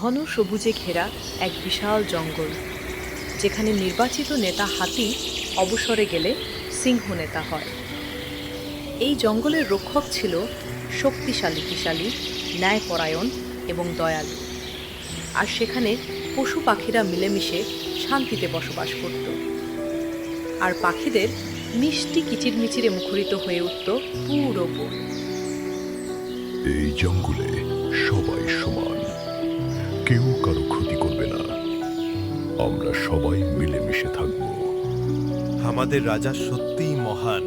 ঘন সবুজে ঘেরা এক বিশাল জঙ্গল, যেখানে নির্বাচিত নেতা হাতি অবসরে গেলে সিংহ নেতা হয়। এই জঙ্গলের রক্ষক ছিল শক্তিশালী, ন্যায়পরায়ণ এবং দয়ালু। আর সেখানে পশু পাখিরা মিলেমিশে শান্তিতে বসবাস করত। আর পাখিদের মিষ্টি কিচিরমিচিরে মুখরিত হয়ে উঠত পুরো বন। এই জঙ্গলে সবাই সমান, কেউ কারো ক্ষতি করবে না। আমরা সবাই মিলেমিশে থাকব। আমাদের রাজা সত্যিই মহান,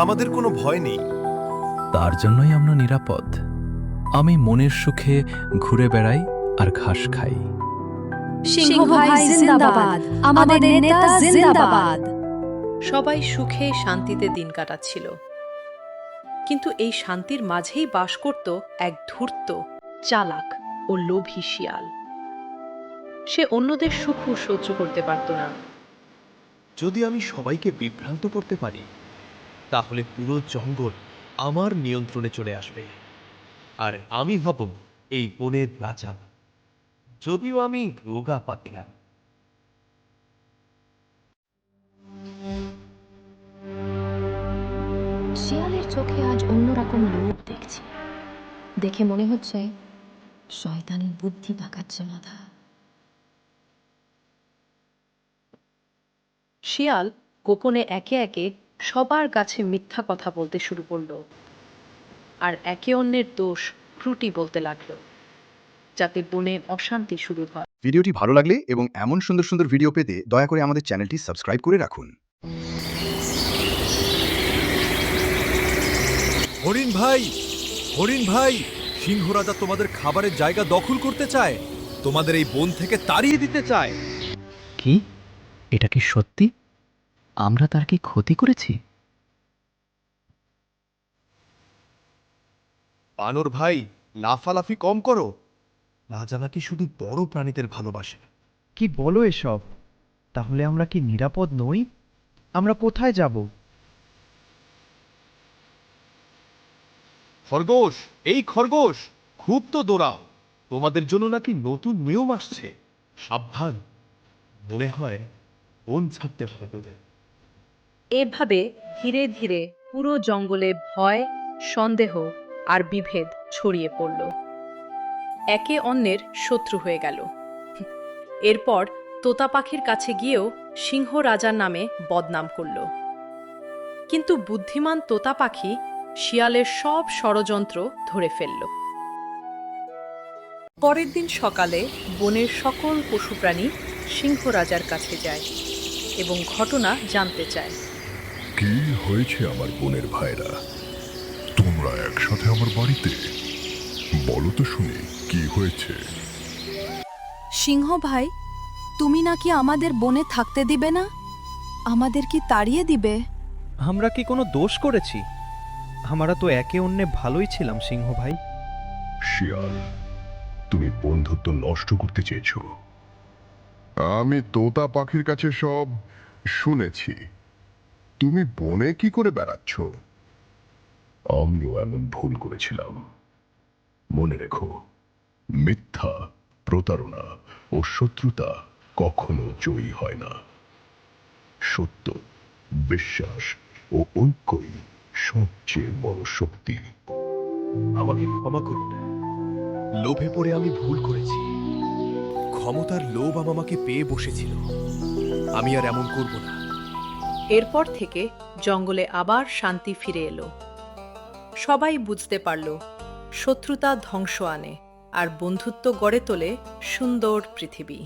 আমাদের কোনো ভয় নেই। তার জন্যই আমরা নিরাপদ। আমি মনের সুখে ঘুরে বেড়াই আর ঘাস খাই। সিংহ ভাই জিন্দাবাদ, আমাদের নেতা জিন্দাবাদ। সবাই সুখে শান্তিতে দিন কাটাচ্ছিল, কিন্তু এই শান্তির মাঝেই বাস করত এক ধূর্ত, চালাক ও লোভী শিয়াল। সে অন্যদের সুখ সহ্য করতে পারত না। যদি আমি সবাইকে বিভ্রান্ত করতে পারি, তাহলে পুরো জঙ্গল আমার নিয়ন্ত্রণে চলে আসবে, আর আমি হব এই বনের রাজা। যদিও আমি রোগা পাতলা। শিয়ালের চোখে আজ অন্যরকম লোভ দেখছি। দেখে মনে হচ্ছে শয়তানি বুদ্ধি পাকাচ্ছে মাথা। শিয়াল গোপনে একে একে সবার কাছে মিথ্যা কথা বলতে শুরু করলো, আর একে অন্যের দোষ ত্রুটি বলতে লাগলো, যাতে বনে অশান্তি শুরু হয়। ভিডিওটি ভালো লাগলে এবং এমন সুন্দর সুন্দর ভিডিও পেতে দয়া করে আমাদের চ্যানেলটি সাবস্ক্রাইব করে রাখুন। হরিণ ভাই, সিংহ রাজা তোমাদের খাবারের জায়গা দখল করতে চায়, তোমাদের এই বন থেকে তাড়িয়ে দিতে চায়। কি? এটা কি সত্যি? আমরা তার কি ক্ষতি করেছি? বানর ভাই, লাফালাফি কম করো। রাজা নাকি শুধু বড় প্রাণীদের ভালোবাসে। কি বলো এসব? তাহলে আমরা কি নিরাপদ নই? আমরা কোথায় যাব? খরগোশ, এই খরগোশ, খুব তো দৌড়াও। তোমাদের জন্য নাকি নতুন নিয়ম আসছে। সাবধান, মনে হয় বন ছাড়তে হবে। এভাবে ধীরে ধীরে পুরো জঙ্গলে ভয়, সন্দেহ আর বিভেদ ছড়িয়ে পড়ল। একে অন্যের শত্রু হয়ে গেল। এরপর তোতা পাখির কাছে গিয়েও সিংহ রাজার নামে বদনাম করল। কিন্তু বুদ্ধিমান তোতা পাখি শিয়ালের সব ষড়যন্ত্র ধরে ফেলল। পরের দিন সকালে বনের সকল পশু প্রাণী সিংহ রাজার কাছে যায় এবং ঘটনা জানতে চায়। কি হয়েছে আমার বোনের ভাইরা? তোমরা একসাথে আমার বাড়িতে? বলো তো শুনি, কি হয়েছে? সিংহ ভাই, তুমি নাকি আমাদের বনে থাকতে দিবে না? আমাদের কি তাড়িয়ে দিবে? আমরা কি কোনো দোষ করেছি? আমরা তো একে অন্যে ভালোই ছিলাম সিংহ ভাই। শিয়াল, তুমি বন্ধুত্ব নষ্ট করতে চেয়েছো। আমি তোতা পাখির কাছে সব শুনেছি। তুমি বনে কি করে বেড়াচ্ছ? আমিও এমন ভুল করেছিলাম। মনে রেখো, মিথ্যা, প্রতারণা ও শত্রুতা কখনো জয়ী হয় না। সত্য, বিশ্বাস ও ঐক্যই সবচেয়ে বড় শক্তি। আমাকে ক্ষমা করুন, লোভে পড়ে আমি ভুল করেছি। ক্ষমতার লোভ আমাকে পেয়ে বসেছিল। আমি আর এমন করব না। এরপর থেকে জঙ্গলে আবার শান্তি ফিরে এলো। সবাই বুঝতে পারল শত্রুতা ধ্বংস আনে আর বন্ধুত্ব গড়ে তোলে সুন্দর পৃথিবী।